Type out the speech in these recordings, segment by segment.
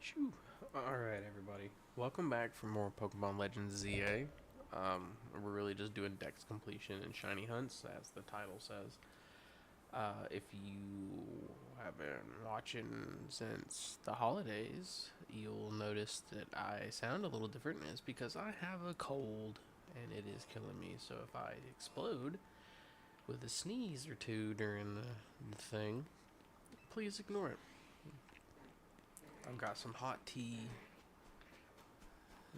Shoo. Alright, everybody. Welcome back for more Pokemon Legends ZA. We're really just doing dex completion and shiny hunts, as the title says. If you have been watching since the holidays, you'll notice that I sound a little different, and it's because I have a cold, and it is killing me. So if I explode with a sneeze or two during the thing, please ignore it. I've got some hot tea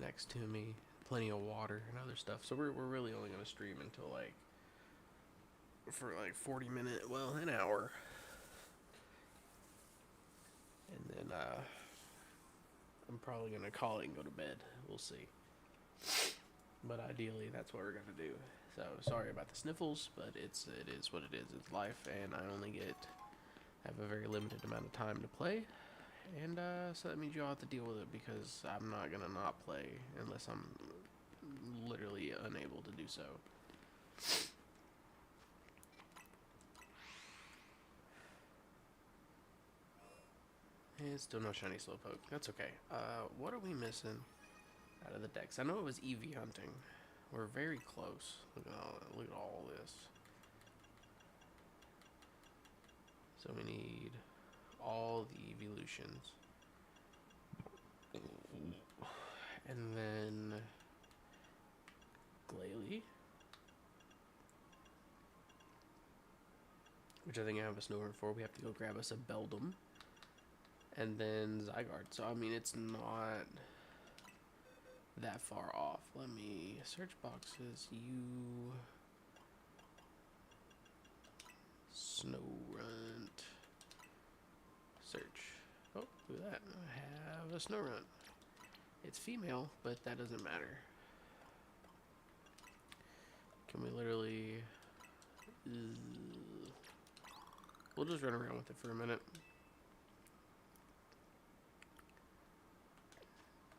next to me, plenty of water and other stuff. So we're really only going to stream until for 40 minutes, well, an hour. And then I'm probably going to call it and go to bed. We'll see. But ideally, that's what we're going to do. So sorry about the sniffles, but it is what it is. It's life, and I only have a very limited amount of time to play. And so that means you'll have to deal with it, because I'm not going to not play unless I'm literally unable to do so. And still no shiny Slowpoke. That's okay. What are we missing out of the decks? I know it was EV hunting. We're very close. Look at all this. So we need all the evolutions. And then Glalie, which I think I have a Snover for. We have to go grab us a Beldum. And then Zygarde. So, I mean, it's not that far off. Let me search boxes. Snorunt. Search. Oh, look at that. I have a Snorunt. It's female, but that doesn't matter. Can we literally... We'll just run around with it for a minute.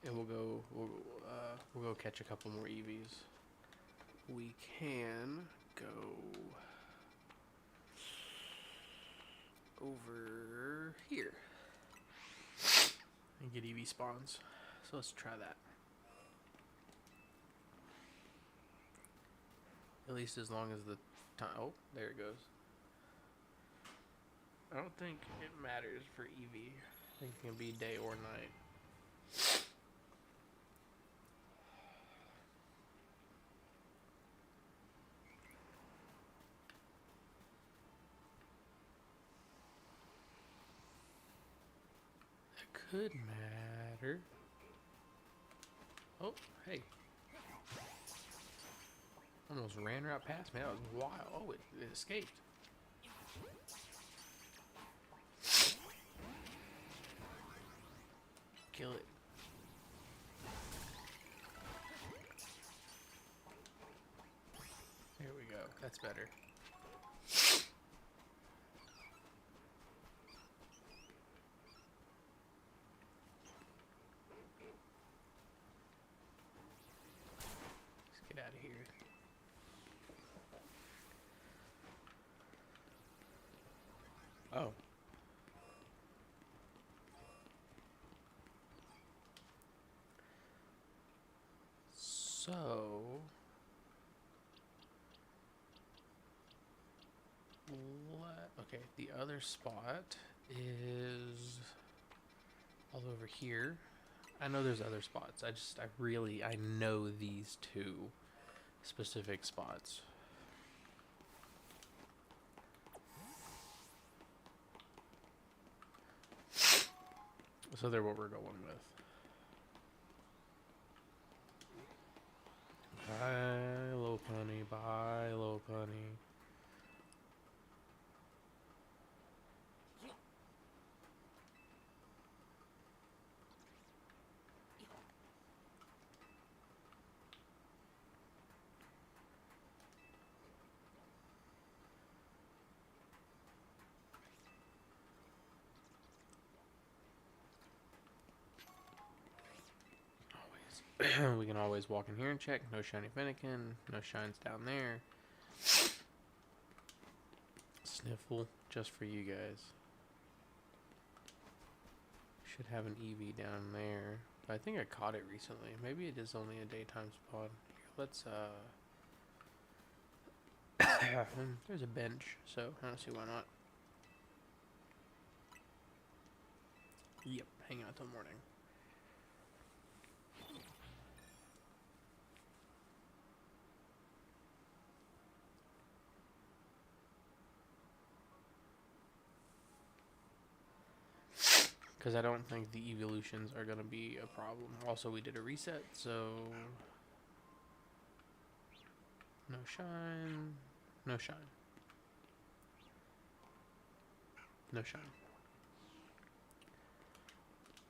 And we'll go catch a couple more EVs. We can go over here and get EV spawns. So let's try that. At least as long as the time. Oh, there it goes. I don't think it matters for EV. I think it can be day or night. Could matter. Oh, hey. Almost ran right past me. That was wild. Oh, it escaped. Kill it. There we go. That's better. Get out of here. Oh. So... Okay, the other spot is all over here. I know there's other spots. I know these two specific spots. So they're what we're going with. Bye, Lopunny. Bye, Lopunny. We can always walk in here and check. No shiny Fennekin. No shines down there. Sniffle just for you guys. should have an EV down there. But I think I caught it recently. Maybe it is only a daytime spawn. Here, let's there's a bench, so I don't see why not. Yep, hang out till morning. Because I don't think the evolutions are going to be a problem. Also, we did a reset, so... No shine. No shine. No shine.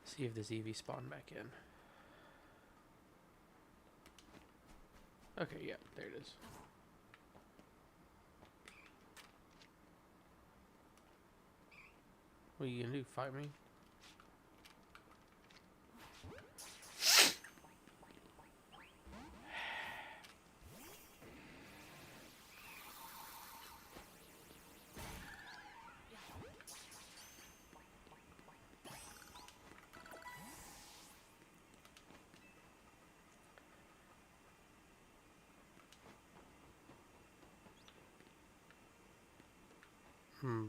See if this EV spawned back in. Okay, yeah, there it is. What are you going to do? Fight me?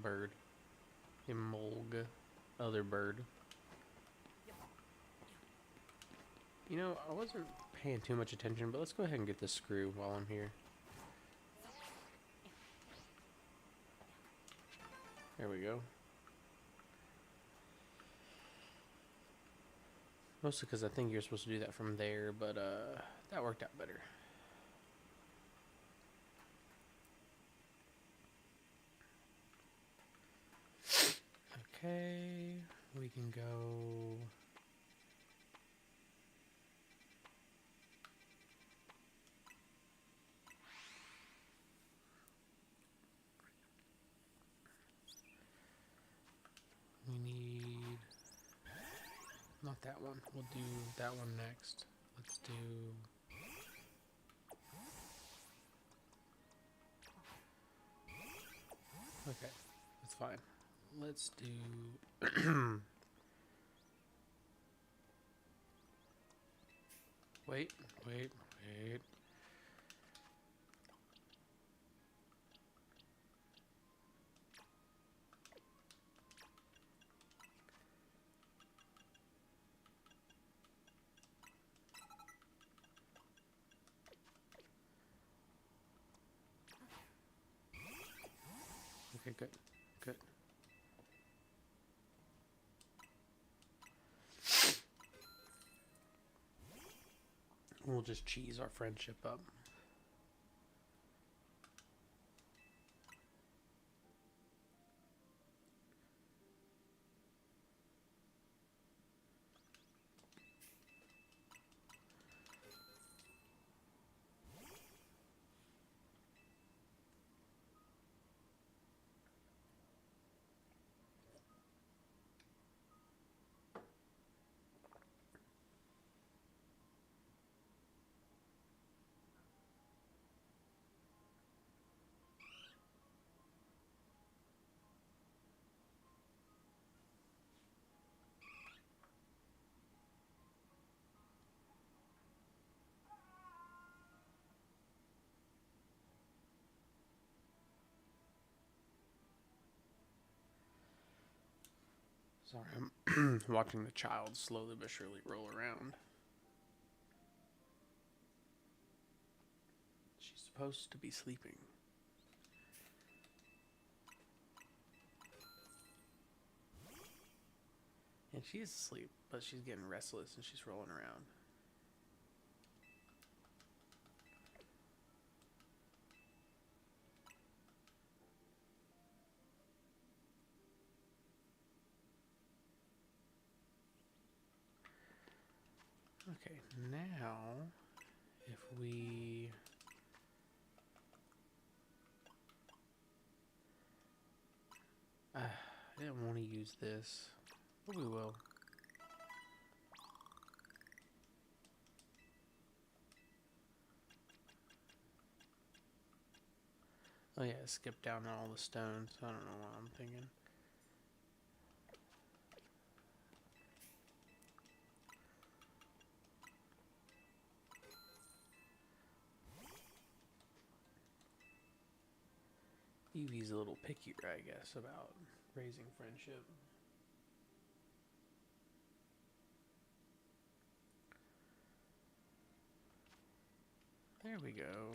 Bird. Emolg. Other bird. You know, I wasn't paying too much attention, but let's go ahead and get this screw while I'm here. There we go. Mostly because I think you're supposed to do that from there, but that worked out better. Okay, we can go... We need... Not that one. We'll do that one next. Let's do... Okay, that's fine. Let's do... Wait. Okay, good. We'll just cheese our friendship up. Sorry, I'm watching the child slowly but surely roll around. She's supposed to be sleeping. And she is asleep, but she's getting restless and she's rolling around. Okay, now if we I didn't want to use this, but we will. Oh yeah, skip down all the stones. I don't know what I'm thinking. Eevee's a little pickier, I guess, about raising friendship. There we go.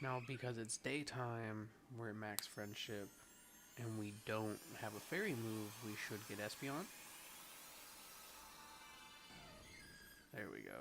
Now, because it's daytime, we're at max friendship, and we don't have a fairy move, we should get Espeon. There we go.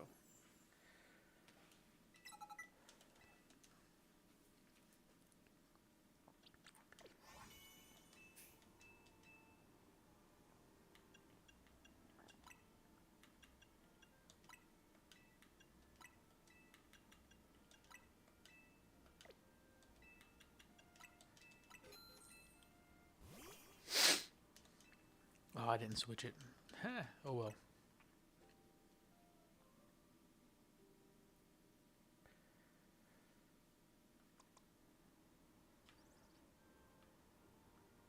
Oh, I didn't switch it. Huh. Oh well.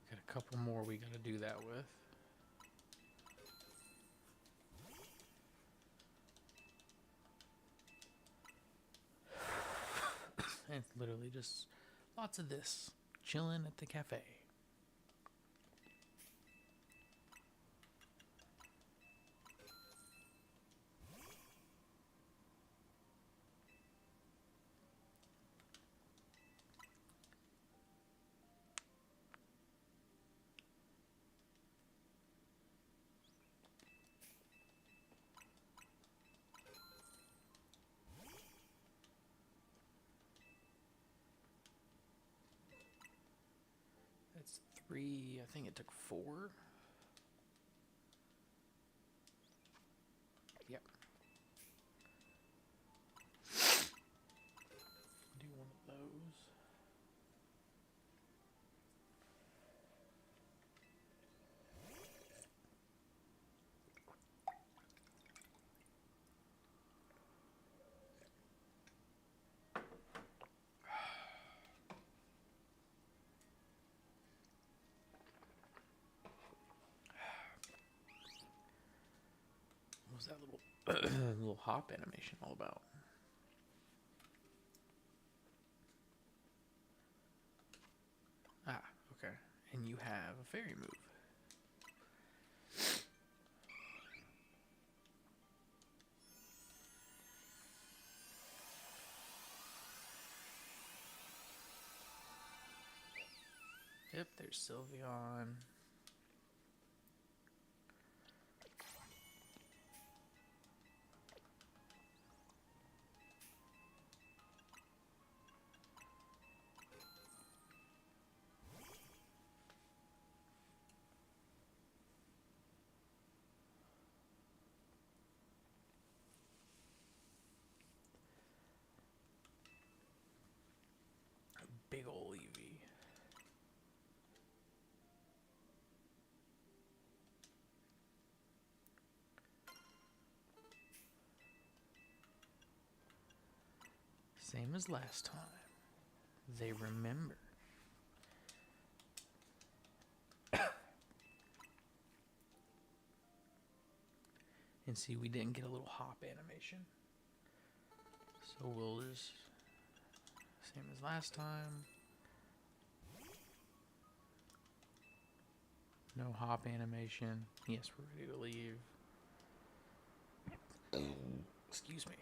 Got a couple more we gotta do that with. And it's literally just lots of this. Chilling at the cafe. That's 3, I think it took 4. Yep. Do one of those. What was that little little hop animation all about? Ah, okay. And you have a fairy move. Yep, there's Sylveon. Big ol' Eevee. Same as last time. They remember. And see, we didn't get a little hop animation. So we'll just... Same as last time. No hop animation. Yes, we're ready to leave. Excuse me.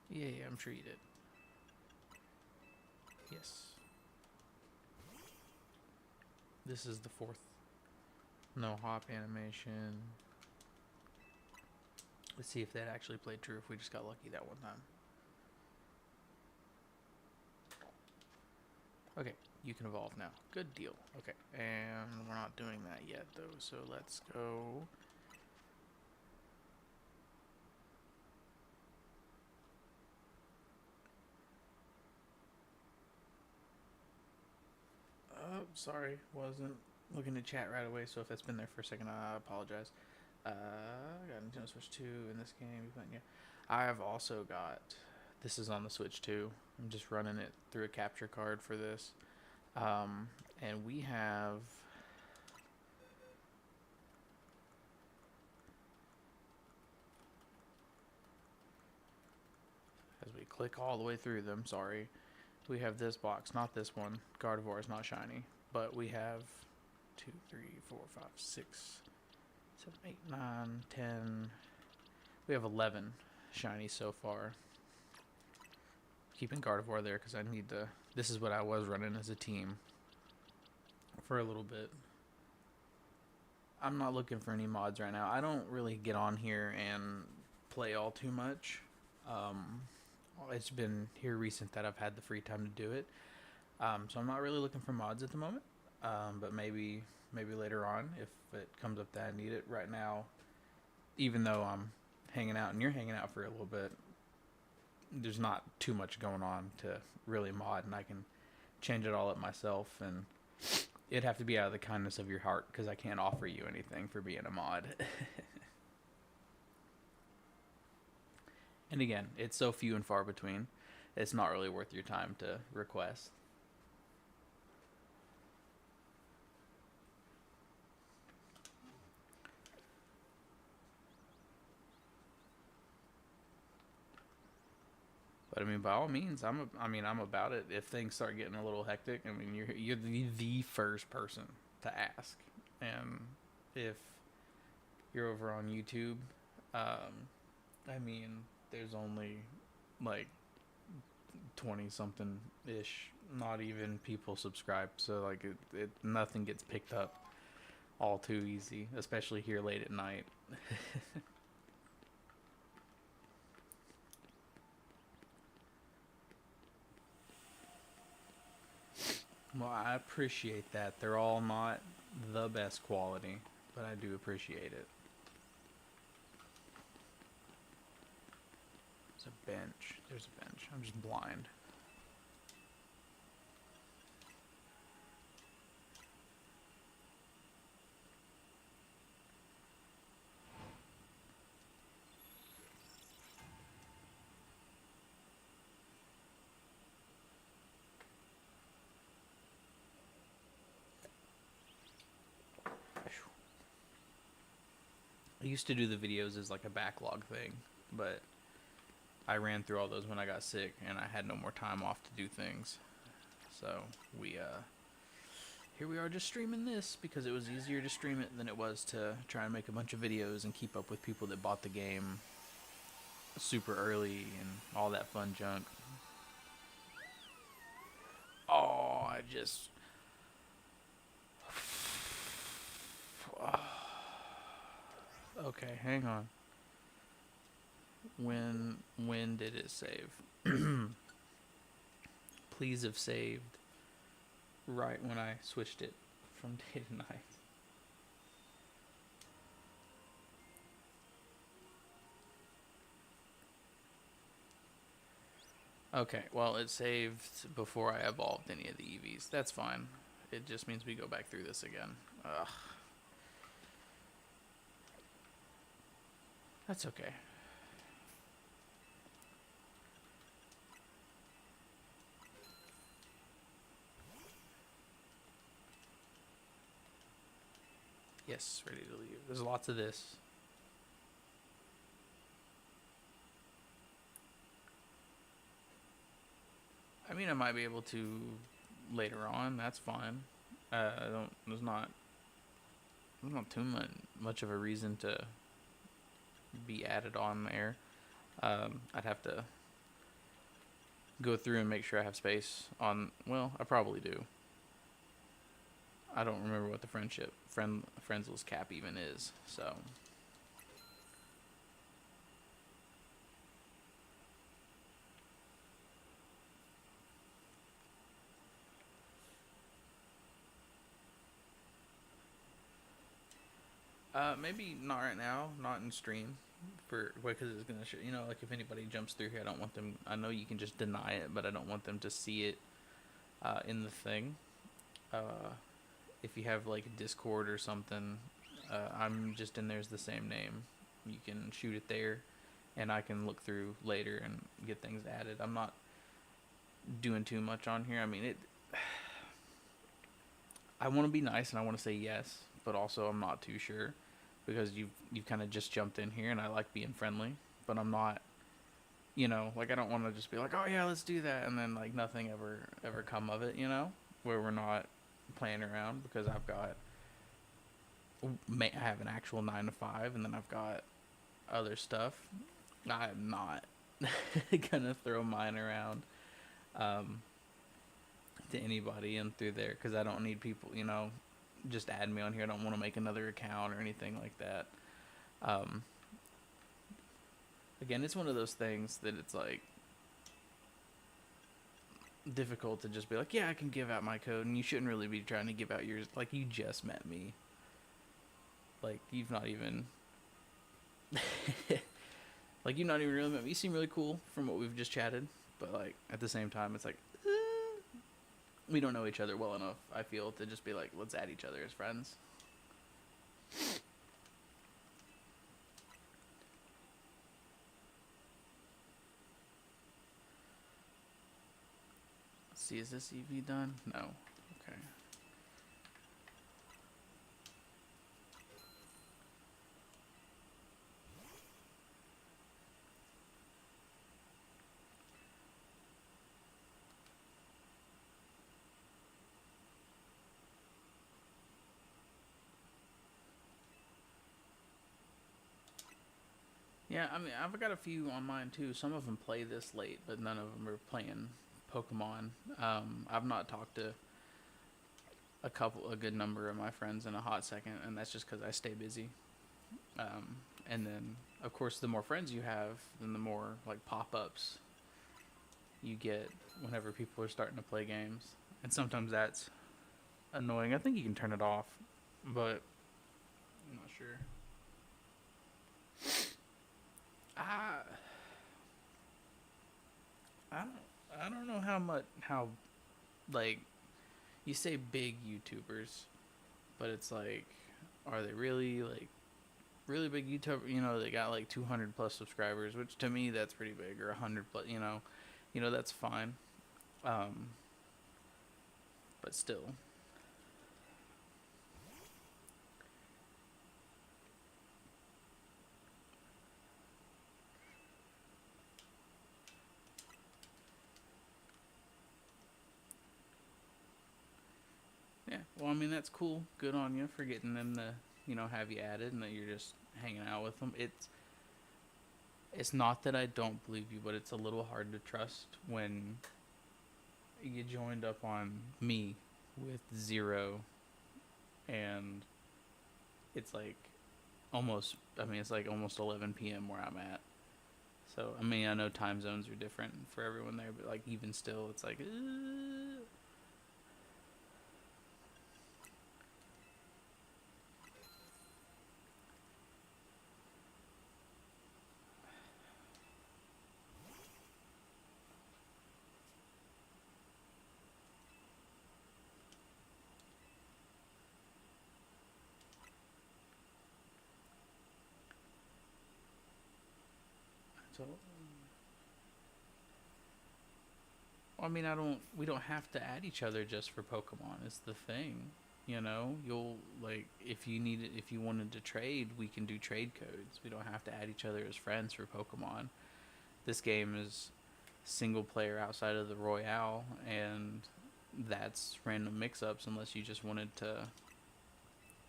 Yeah, I'm sure you did. Yes. This is the 4th. No hop animation. Let's see if that actually played true, if we just got lucky that one time. Okay, you can evolve now. Good deal. Okay, and we're not doing that yet, though, so let's go... Oh, sorry, wasn't looking to chat right away, so if it's been there for a second, I apologize. Got Nintendo Switch 2 in this game. Yeah. I've also got... This is on the Switch too. I'm just running it through a capture card for this. And we have... As we click all the way through them, sorry. We have this box, not this one. Gardevoir is not shiny. But we have 2, 3, 4, 5, 6, 7, 8, 9, 10. We have 11 shiny so far. Keeping Gardevoir there because I need to. This is what I was running as a team for a little bit. I'm not looking for any mods right now. I don't really get on here and play all too much. It's been here recent that I've had the free time to do it. So I'm not really looking for mods at the moment. But maybe later on if it comes up that I need it. Right now, even though I'm hanging out and you're hanging out for a little bit, there's not too much going on to really mod, and I can change it all up myself, and it'd have to be out of the kindness of your heart because I can't offer you anything for being a mod. And again, it's so few and far between, it's not really worth your time to request. But I mean, by all means, I'm about it. If things start getting a little hectic, I mean, you're the first person to ask. And if you're over on YouTube, I mean, there's only like 20 something ish, not even people subscribe. So like it nothing gets picked up all too easy, especially here late at night. Well, I appreciate that. They're all not the best quality, but I do appreciate it. There's a bench. There's a bench. I'm just blind. I used to do the videos as like a backlog thing, but I ran through all those when I got sick and I had no more time off to do things. So here we are just streaming this because it was easier to stream it than it was to try and make a bunch of videos and keep up with people that bought the game super early and all that fun junk. Oh, I just... Okay, hang on. When did it save? Please have saved right when I switched it from day to night. Okay, well, it saved before I evolved any of the EVs. That's fine. It just means we go back through this again. Ugh. That's okay. Yes, ready to leave. There's lots of this. I mean, I might be able to later on. That's fine. There's not too much of a reason to be added on there. I'd have to go through and make sure I have space on. Well, I probably do. I don't remember what the friendless cap even is. So. Maybe not right now, not in stream, because it's gonna show. You know, like if anybody jumps through here, I don't want them. I know you can just deny it, but I don't want them to see it in the thing. If you have like a Discord or something, I'm just in there as the same name. You can shoot it there, and I can look through later and get things added. I'm not doing too much on here. I mean, I want to be nice and I want to say yes, but also I'm not too sure. Because you've kind of just jumped in here and I like being friendly, but I'm not You know, like I don't want to just be like, oh yeah, let's do that, and then like nothing ever come of it. You know, where we're not playing around because I have an actual 9 to 5, and then I've got other stuff. I'm not gonna throw mine around to anybody in through there because I don't need people. You know, just add me on here. I don't want to make another account or anything like that. Again, it's one of those things that it's like difficult to just be like, yeah, I can give out my code, and you shouldn't really be trying to give out yours. Like, you just met me. Like, you've not even like, you've not even really met me. You seem really cool from what we've just chatted, but like at the same time it's like we don't know each other well enough, I feel, to just be like, let's add each other as friends. Let's see, is this EV done? No. Okay. Yeah, I mean, I've got a few on mine too. Some of them play this late, but none of them are playing Pokemon. I've not talked to a good number of my friends in a hot second, and that's just because I stay busy. And then, of course, the more friends you have, then the more like pop-ups you get whenever people are starting to play games, and sometimes that's annoying. I think you can turn it off, but I'm not sure. I I don't know how like you say big YouTubers, but it's like, are they really like really big YouTuber? You know, they got like 200 plus subscribers, which to me that's pretty big, or 100 plus. You know that's fine. But still. Yeah, well, I mean, that's cool. Good on you for getting them to, have you added, and that you're just hanging out with them. It's not that I don't believe you, but it's a little hard to trust when you joined up on me with 0, and it's like it's like almost 11 p.m. where I'm at. So, I mean, I know time zones are different for everyone there, but like even still, it's like, so. I mean, we don't have to add each other just for Pokemon. It's the thing, You'll like if you wanted to trade, we can do trade codes. We don't have to add each other as friends for Pokemon. This game is single player outside of the Royale, and that's random mix-ups unless you just wanted to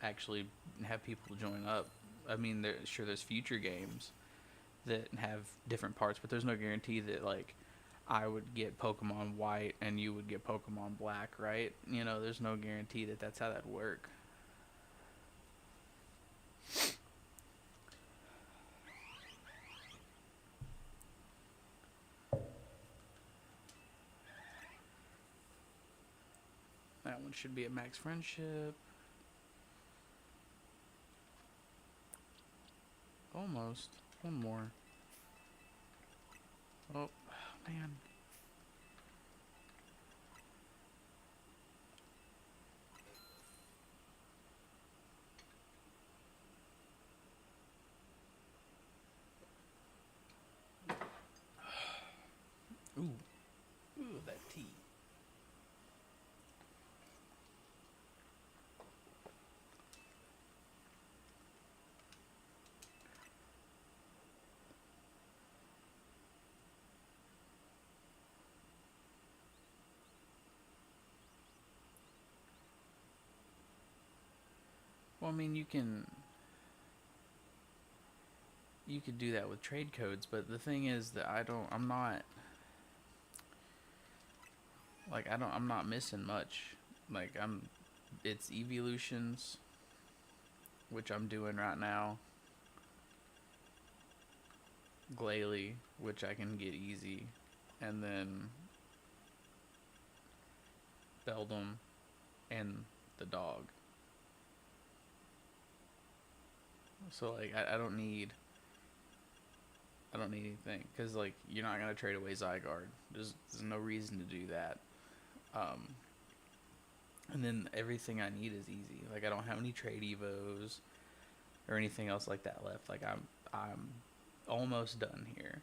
actually have people join up. I mean, there's future games that have different parts, but there's no guarantee that like I would get Pokemon White and you would get Pokemon Black, right? There's no guarantee that that's how that'd work. That one should be a max friendship. Almost. One more. Oh, man. Ooh. Ooh, that tea. Well, I mean, you could do that with trade codes, but the thing is that I'm not like I'm not missing much. Like it's evolutions, which I'm doing right now. Glalie, which I can get easy, and then Beldum and the dog. So like I don't need anything because like you're not gonna trade away Zygarde. There's no reason to do that. And then everything I need is easy. Like I don't have any trade evos or anything else like that left. Like I'm almost done here.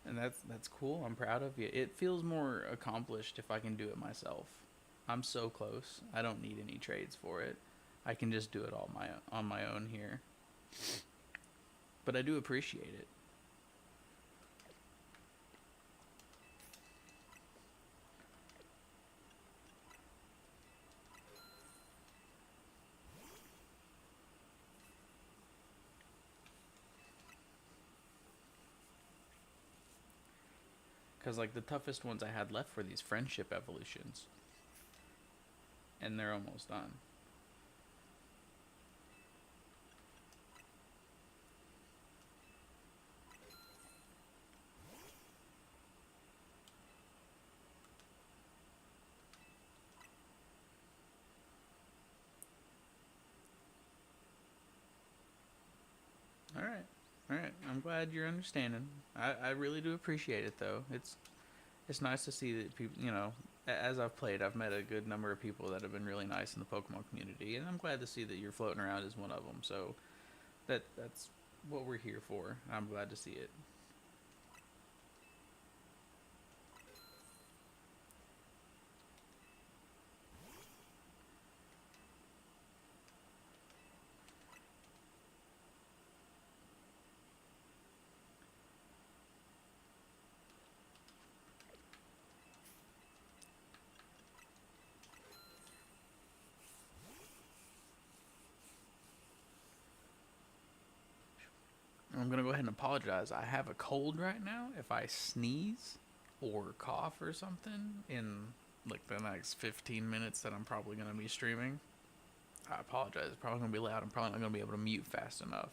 And that's cool. I'm proud of you. It feels more accomplished if I can do it myself. I'm so close. I don't need any trades for it. I can just do it all on my own here. But I do appreciate it. Because like the toughest ones I had left were these friendship evolutions. And they're almost done. Alright. I'm glad you're understanding. I really do appreciate it though. It's nice to see that people, you know, as I've played, I've met a good number of people that have been really nice in the Pokemon community, and I'm glad to see that you're floating around as one of them. So that's what we're here for. I'm glad to see it. I'm going to go ahead and apologize. I have a cold right now. If I sneeze or cough or something in like the next 15 minutes that I'm probably going to be streaming, I apologize. It's probably going to be loud. I'm probably not going to be able to mute fast enough.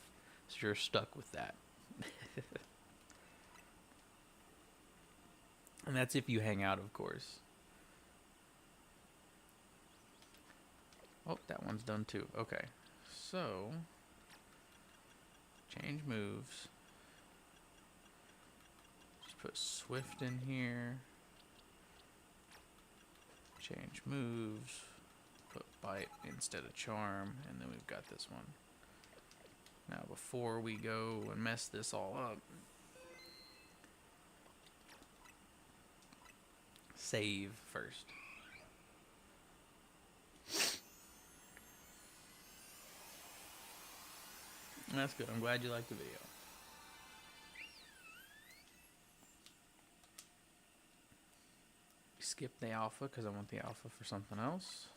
So you're stuck with that. And that's if you hang out, of course. Oh, that one's done too. Okay. So change moves. Just put Swift in here. Change moves. Put Bite instead of Charm. And then we've got this one. Now before we go and mess this all up, save first. And that's good. I'm glad you liked the video. Skip the alpha because I want the alpha for something else.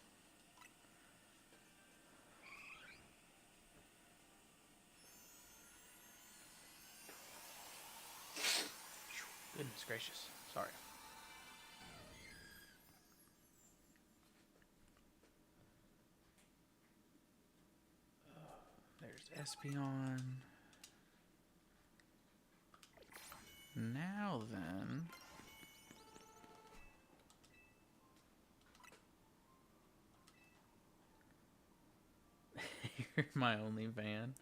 Goodness gracious. Sorry. There's Espeon. Now then. You're my only fan.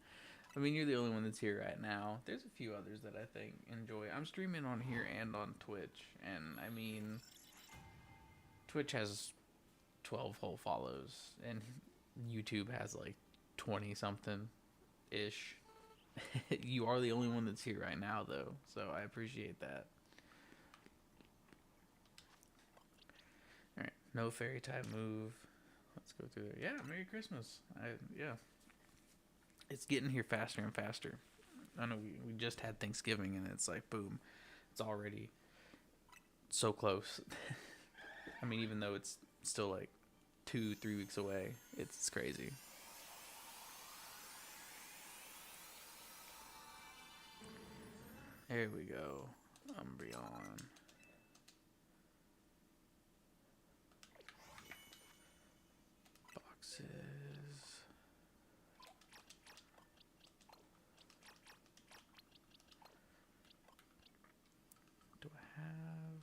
I mean, you're the only one that's here right now. There's a few others that I think enjoy. I'm streaming on here and on Twitch. And, I mean, Twitch has 12 whole follows. And YouTube has, like, 20-something-ish. You are the only one that's here right now, though. So I appreciate that. Alright, no fairy type move. Let's go through there. Yeah, Merry Christmas. Yeah. It's getting here faster and faster. I know we just had Thanksgiving and it's like, boom. It's already so close. I mean, even though it's still like 2-3 weeks away. It's crazy. There we go. Umbreon. Boxes. Do I have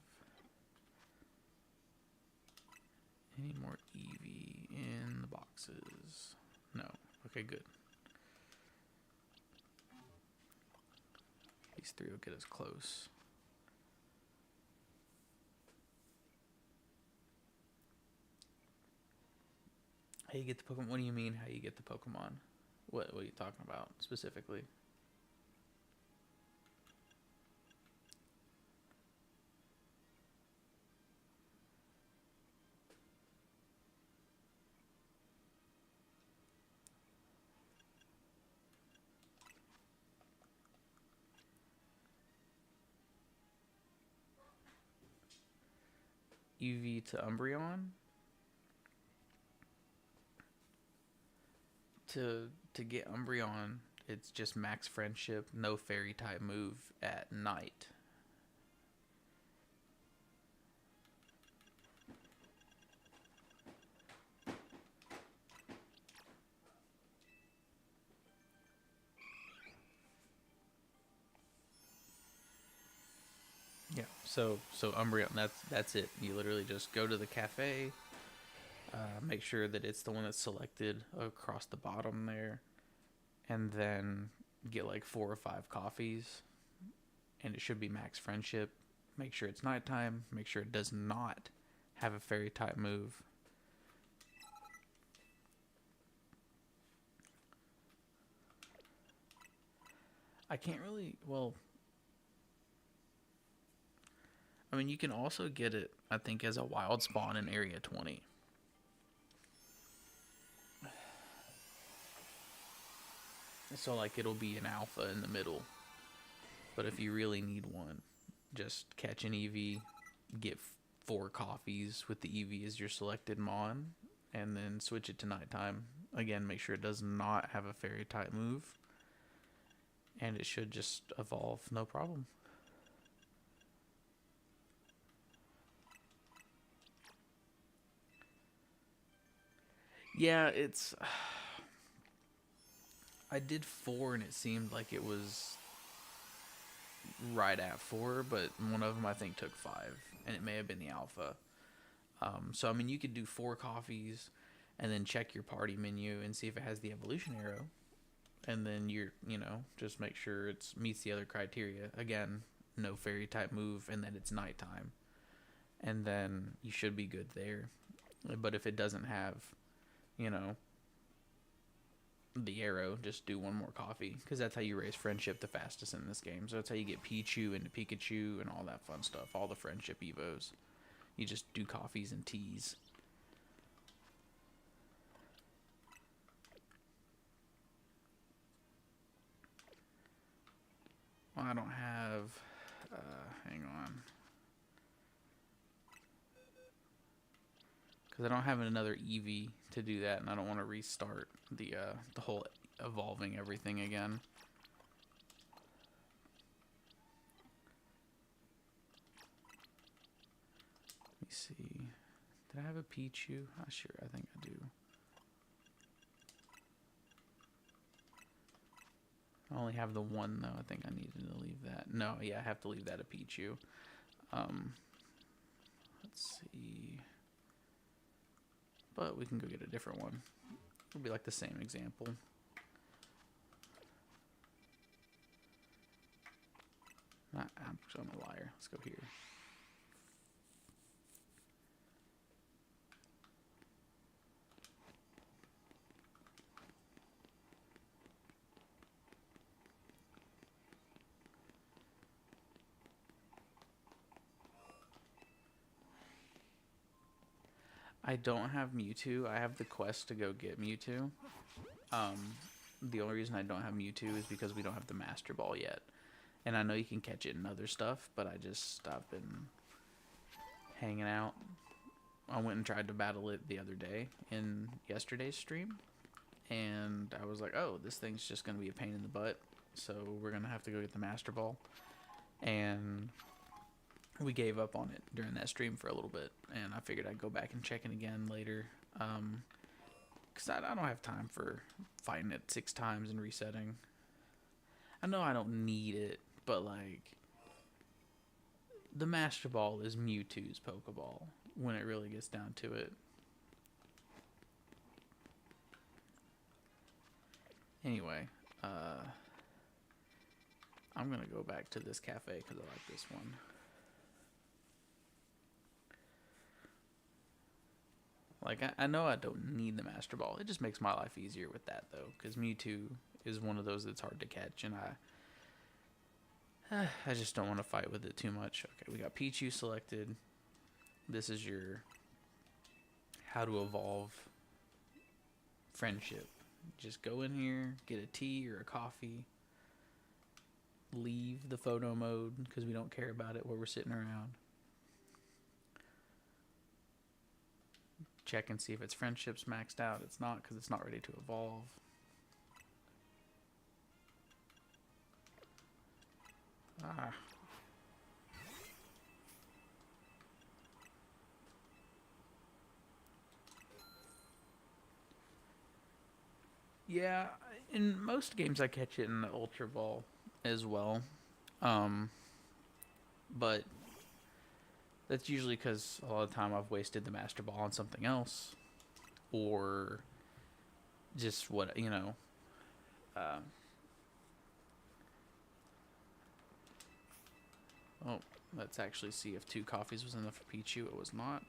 any more Eevee in the boxes? No. Okay, good. These three will get us close. How you get the Pokemon? What do you mean how you get the Pokemon? What are you talking about specifically? Eevee to Umbreon? To get Umbreon, it's just max friendship, no fairy type move at night. Yeah, so Umbreon, that's it. You literally just go to the cafe, make sure that it's the one that's selected across the bottom there, and then get like 4 or 5 coffees, and it should be max friendship. Make sure it's nighttime. Make sure it does not have a fairy type move. I can't really, well, I mean, you can also get it, I think, as a wild spawn in Area 20. So, like, it'll be an alpha in the middle. But if you really need one, just catch an Eevee, get 4 coffees with the Eevee as your selected Mon, and then switch it to nighttime. Again, make sure it does not have a fairy type move. And it should just evolve, no problem. Yeah, it's... I did 4 and it seemed like it was right at 4, but one of them I think took 5, and it may have been the alpha. So, I mean, you could do 4 coffees and then check your party menu and see if it has the evolution arrow. And then just make sure it meets the other criteria. Again, no fairy type move, and that it's nighttime. And then you should be good there. But if it doesn't have, the arrow, just do 1 more coffee, because that's how you raise friendship the fastest in this game. So that's how you get Pichu into Pikachu and all that fun stuff, all the friendship evos. You just do coffees and teas. Well, I don't have hang on, because I don't have another Eevee to do that, and I don't want to restart the whole evolving everything again. Let me see. Did I have a Pichu? Sure, I think I do. I only have the 1 though. I think I needed to leave that. No, yeah, I have to leave that a Pichu. Let's see. But we can go get a different one. It'll be like the same example. I'm a liar. Let's go here. I don't have Mewtwo. I have the quest to go get Mewtwo. The only reason I don't have Mewtwo is because we don't have the Master Ball yet. And I know you can catch it in other stuff, but I've been hanging out I went and tried to battle it the other day in yesterday's stream, and I was like, oh, this thing's just going to be a pain in the butt, so we're going to have to go get the Master Ball. And we gave up on it during that stream for a little bit, and I figured I'd go back and check it again later, because I don't have time for fighting it 6 times and resetting. I know I don't need it, but like, the Master Ball is Mewtwo's Pokeball when it really gets down to it. Anyway, I'm going to go back to this cafe because I like this one. Like, I know I don't need the Master Ball. It just makes my life easier with that, though, because Mewtwo is one of those that's hard to catch, and I just don't want to fight with it too much. Okay, we got Pichu selected. This is your how to evolve friendship. Just go in here, get a tea or a coffee, leave the photo mode because we don't care about it while we're sitting around. Check and see if its friendship's maxed out. It's not, because it's not ready to evolve. Yeah, in most games I catch it in the Ultra Ball as well. But that's usually because a lot of the time I've wasted the Master Ball on something else. Or just what, oh, let's actually see if 2 coffees was enough for Pichu. It was not.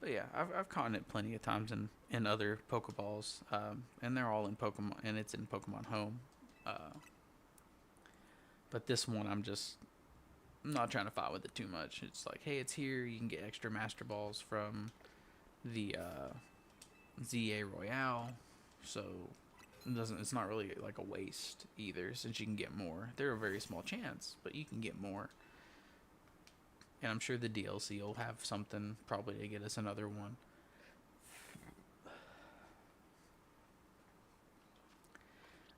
But yeah, I've caught it plenty of times in other Pokeballs, and they're all in Pokemon, and it's in Pokemon Home. But this one, I'm not trying to fight with it too much. It's like, hey, it's here. You can get extra Master Balls from the ZA Royale, so it's not really like a waste either, since you can get more. They're a very small chance, but you can get more. And I'm sure the DLC will have something probably to get us another one.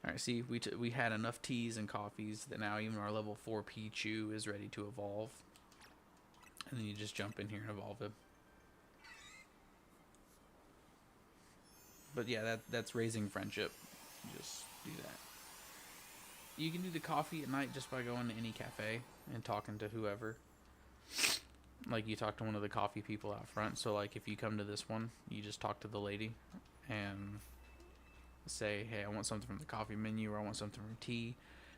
Alright, see, we had enough teas and coffees that now even our level 4 Pichu is ready to evolve. And then you just jump in here and evolve him. But yeah, that's raising friendship. Just do that. You can do the coffee at night just by going to any cafe and talking to whoever. Like, you talk to one of the coffee people out front. So like, if you come to this one, you just talk to the lady and say, hey, I want something from the coffee menu, or I want something from tea.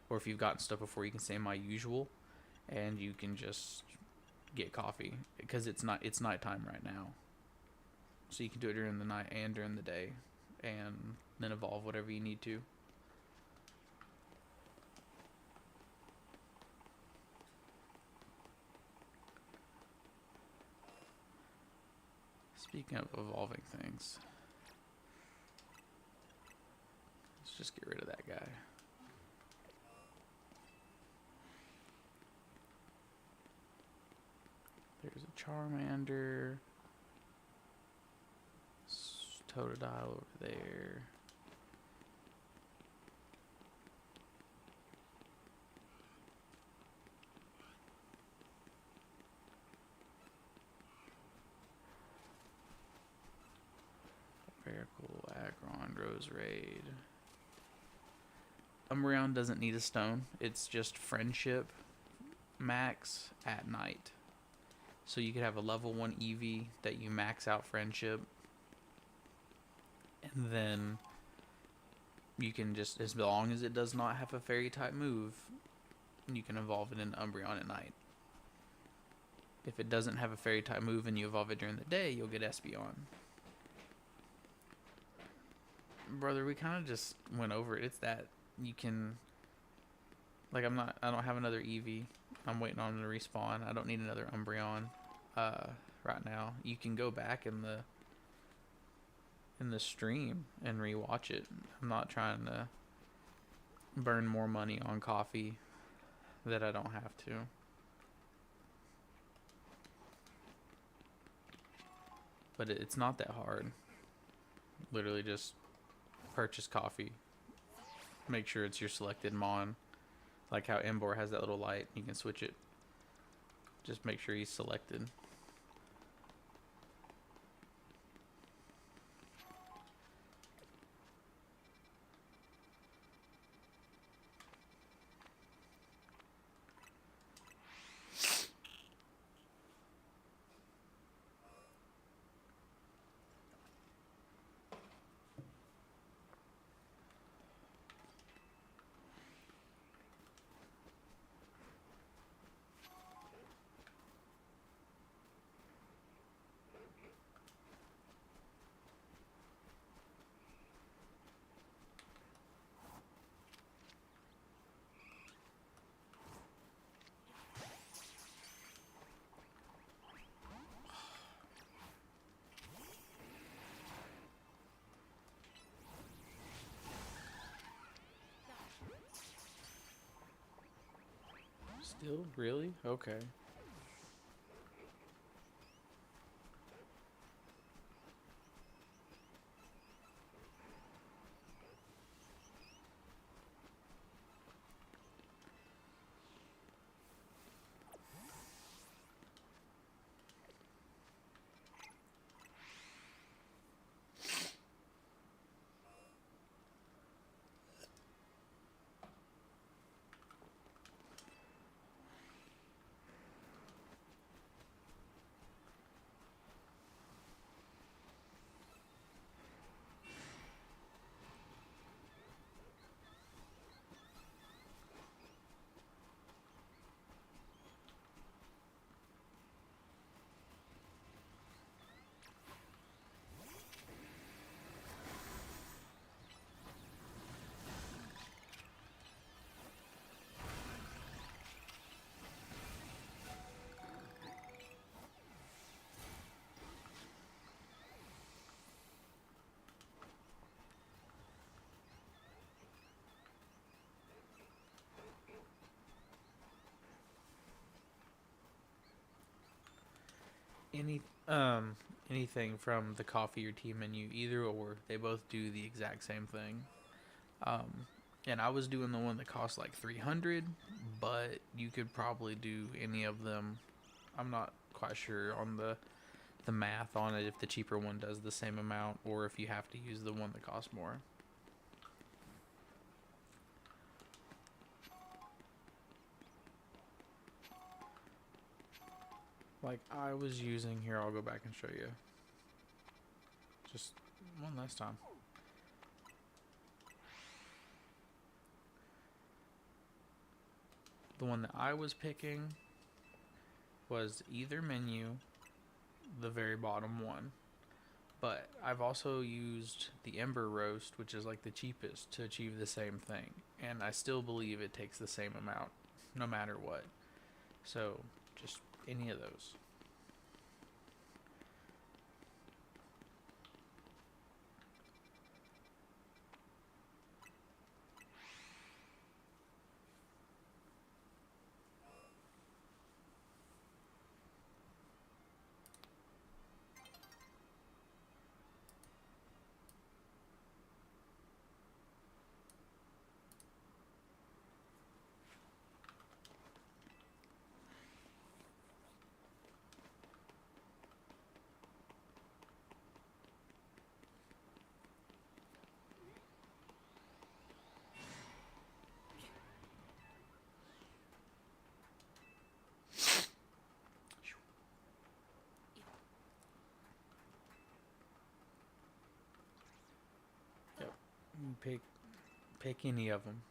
Or if you've gotten stuff before, you can say my usual, and you can just get coffee, because it's nighttime right now, so you can do it during the night and during the day, and then evolve whatever you need to. Speaking of evolving things, let's just get rid of that guy. There's a Charmander. Totodile over there. Very cool. Aggron, Roserade. Umbreon doesn't need a stone. It's just friendship max at night. So you could have a level 1 Eevee that you max out friendship. And then you can just, as long as it does not have a fairy type move, you can evolve it into Umbreon at night. If it doesn't have a fairy type move and you evolve it during the day, you'll get Espeon. Brother, we kind of just went over it. It's that you can, like, I don't have another Eevee. I'm waiting on him to respawn. I don't need another Umbreon right now. You can go back in the stream and rewatch it. I'm not trying to burn more money on coffee that I don't have to. But it's not that hard. Literally just purchase coffee. Make sure it's your selected mon. Like how Embor has that little light. You can switch it. Just make sure he's selected. Still? Really? Okay. Any anything from the coffee or tea menu, either or, they both do the exact same thing. Um, and I was doing the one that cost like 300, but you could probably do any of them. I'm not quite sure on the math on it if the cheaper one does the same amount or if you have to use the one that costs more. Like I was using here, I'll go back and show you. Just one last time. The one that I was picking was either menu, the very bottom one. But I've also used the Ember Roast, which is like the cheapest, to achieve the same thing. And I still believe it takes the same amount, no matter what. So, just any of those. Yep. Pick any of them.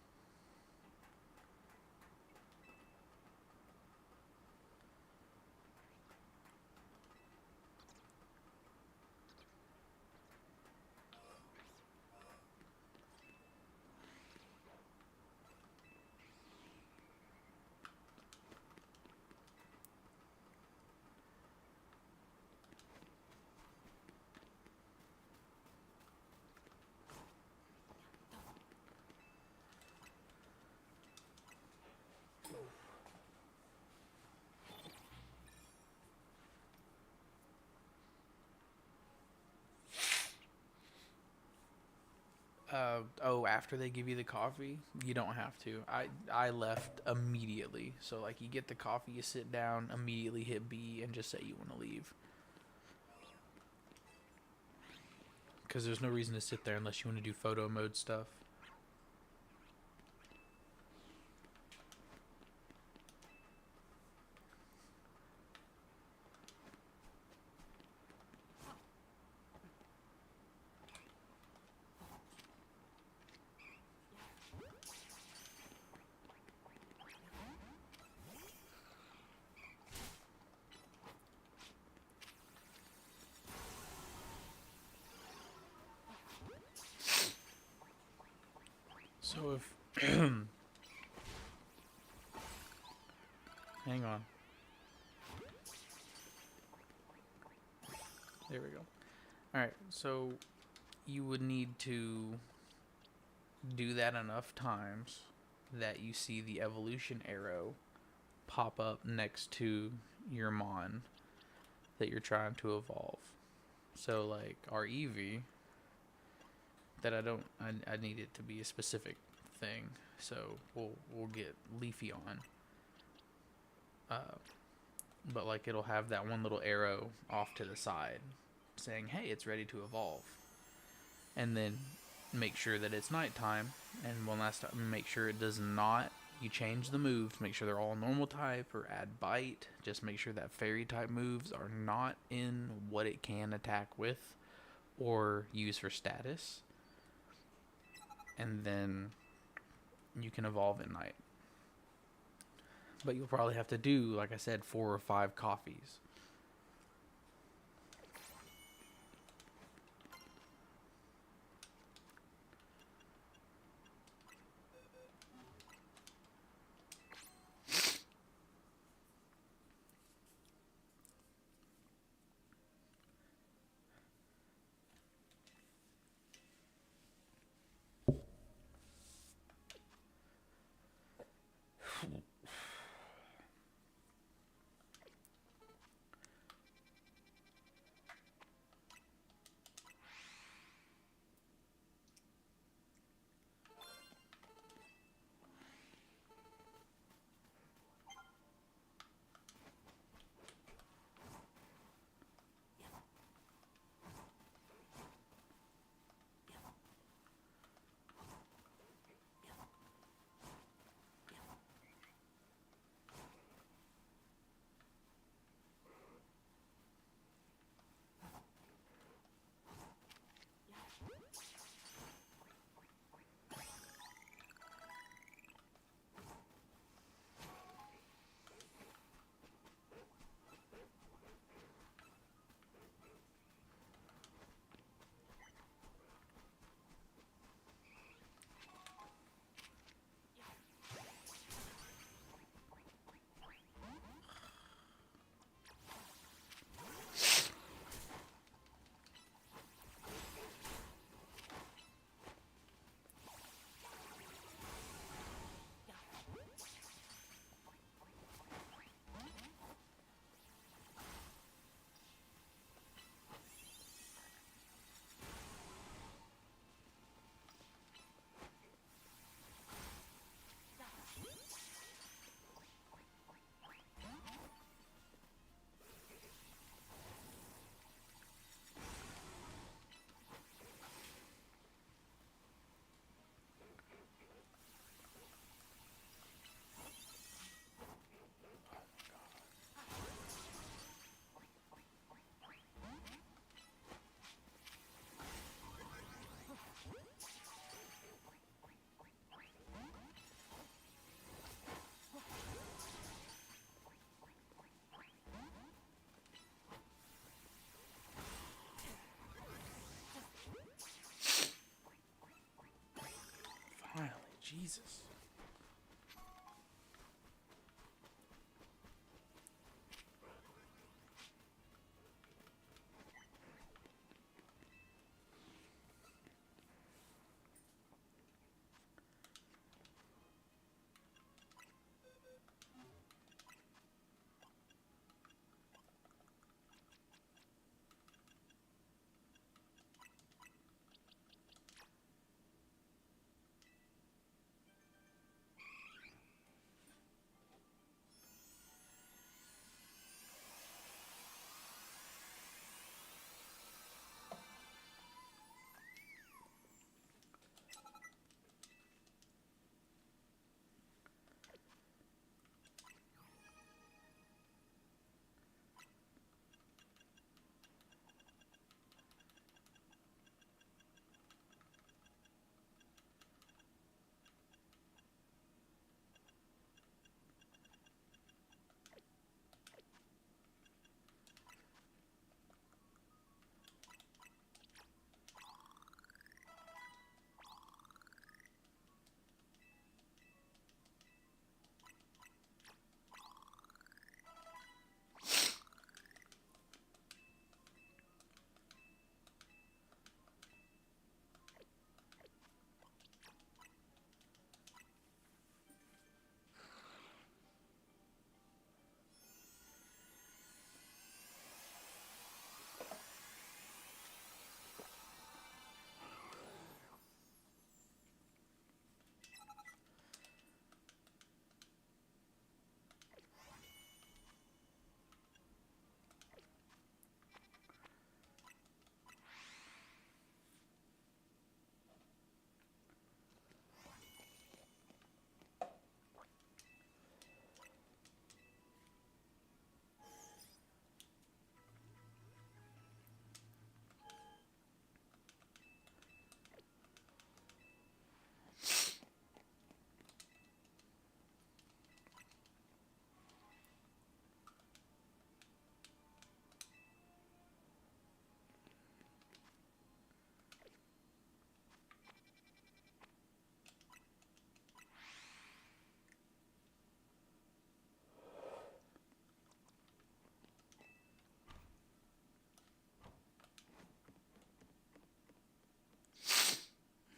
Oh, after they give you the coffee, you don't have to. I left immediately. So like you get the coffee, you sit down, immediately hit B and just say you want to leave. Because there's no reason to sit there unless you want to do photo mode stuff. So if hang on. There we go. Alright, so you would need to do that enough times that you see the evolution arrow pop up next to your mon that you're trying to evolve. So like our Eevee, that I need it to be a specific thing, so we'll get Leafy on. But like it'll have that one little arrow off to the side saying, hey, it's ready to evolve. And then make sure that it's nighttime, and one last time, make sure it does not, you change the moves, make sure they're all normal type or add bite. Just make sure that fairy type moves are not in what it can attack with or use for status. And then you can evolve at night. But you'll probably have to do, like I said, 4 or 5 coffees. Finally, Jesus.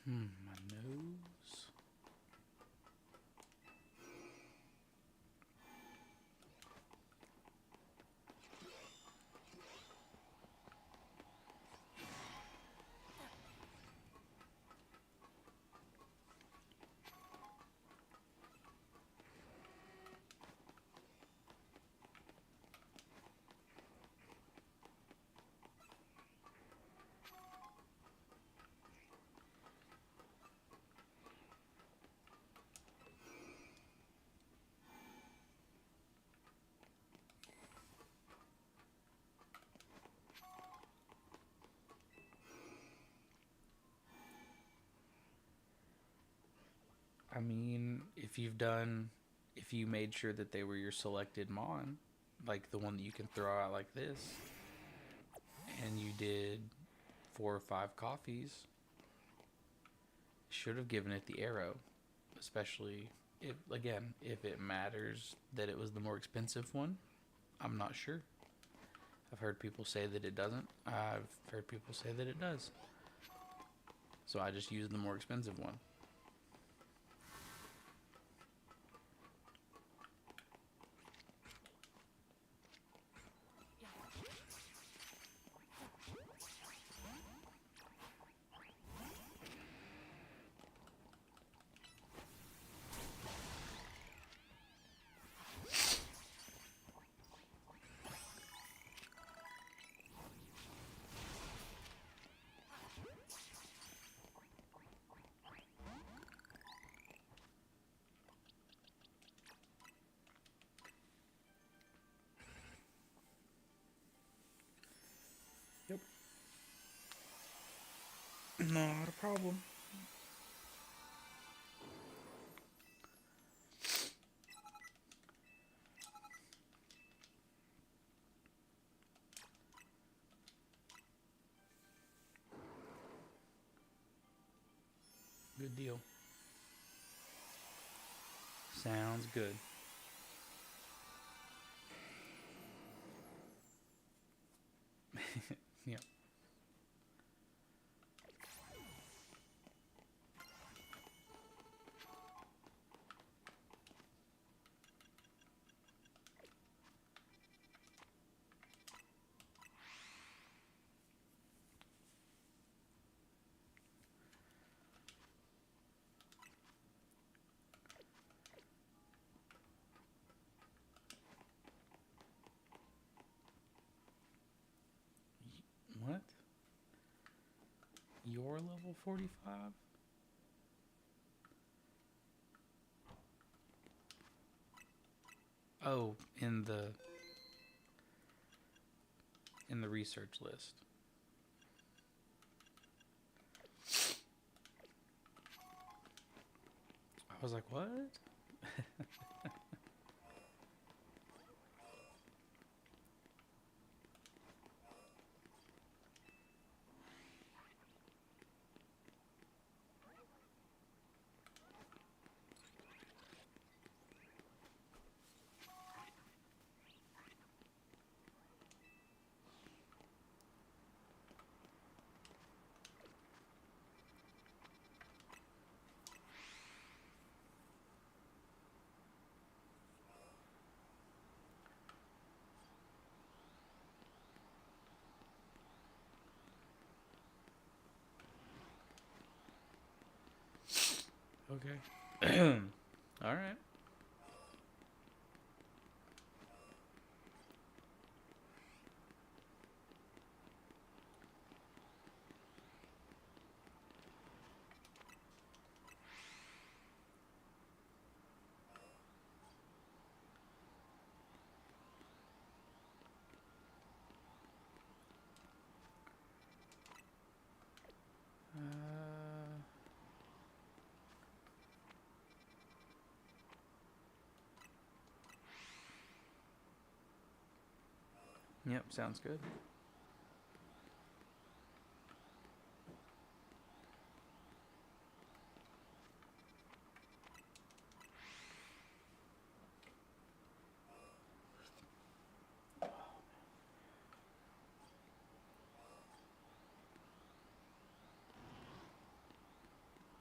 My nose. I mean, if you made sure that they were your selected mon, like the one that you can throw out like this, and you did 4 or 5 coffees, should have given it the arrow, especially if it matters that it was the more expensive one. I'm not sure. I've heard people say that it doesn't. I've heard people say that it does. So I just used the more expensive one. Yep. Not a problem. Good deal. Sounds good. Yep. What? You're level 45? Oh, in the research list. I was like, what? Okay. All right. Yep, sounds good.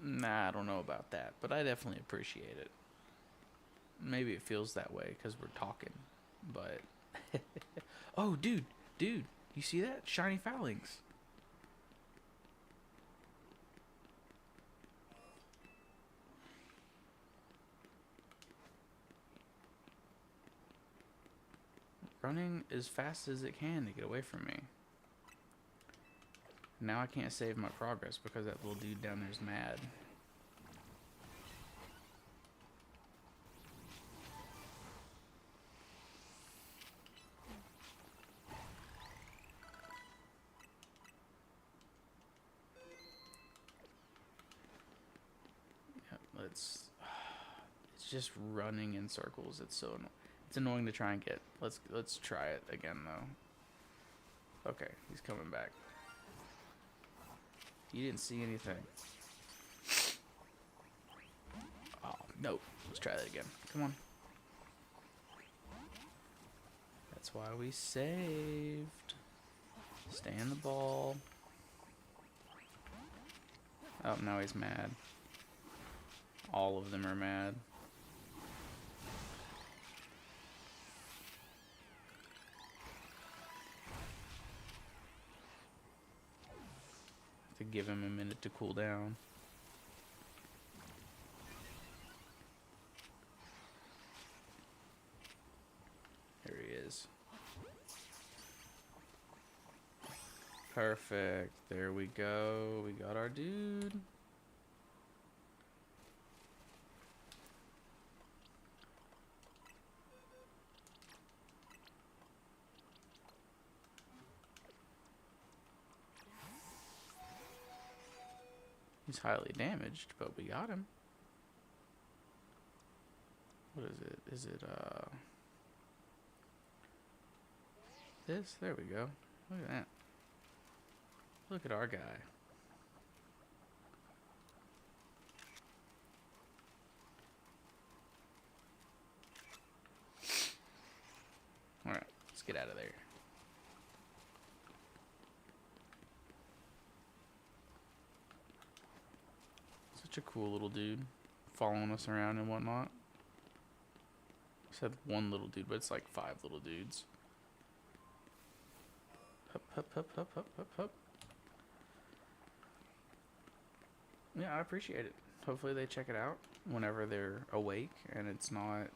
Nah, I don't know about that, but I definitely appreciate it. Maybe it feels that way because we're talking, but... Oh, dude, you see that? Shiny Fowlings. Running as fast as it can to get away from me. Now I can't save my progress because that little dude down there is mad. Yep, it's just running in circles. It's so it's annoying to try and get. Let's try it again though. Okay, he's coming back. You didn't see anything. Oh, no. Let's try that again. Come on. That's why we saved. Stay in the ball. Oh, now he's mad. All of them are mad. To give him a minute to cool down. There he is. Perfect. There we go. We got our dude. He's highly damaged, but we got him. What is it? Is it, this? There we go. Look at that. Look at our guy. Alright, let's get out of there. Such a cool little dude. Following us around and whatnot. I said one little dude, but it's like 5 little dudes. Hup, hup, hup, hup, hup, hup, hup. Yeah, I appreciate it. Hopefully they check it out whenever they're awake and it's not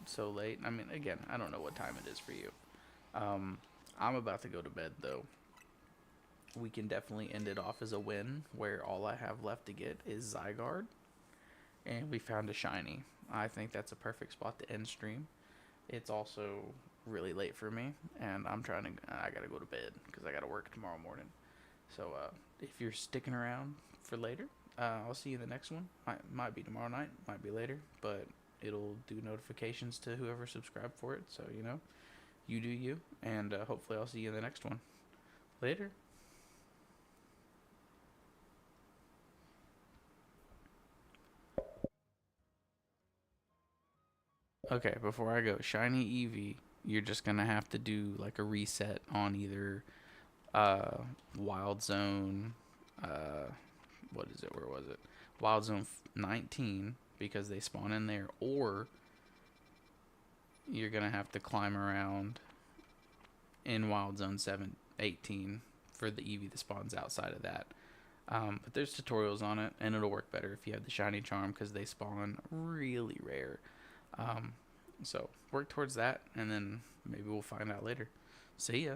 so late. I mean, again, I don't know what time it is for you. I'm about to go to bed, though. We can definitely end it off as a win, where all I have left to get is Zygarde. And we found a shiny. I think that's a perfect spot to end stream. It's also really late for me, and I gotta go to bed because I gotta work tomorrow morning. So if you're sticking around for later, I'll see you in the next one. Might be tomorrow night, might be later, but it'll do notifications to whoever subscribed for it. So, you know, you do you, and hopefully I'll see you in the next one. Later. Okay, before I go, Shiny Eevee, you're just gonna have to do like a reset on either Wild Zone, what is it? Where was it? Wild Zone 19, because they spawn in there, or you're gonna have to climb around in Wild Zone 18 for the Eevee that spawns outside of that. But there's tutorials on it, and it'll work better if you have the Shiny Charm because they spawn really rare. So work towards that, and then maybe we'll find out later. See ya.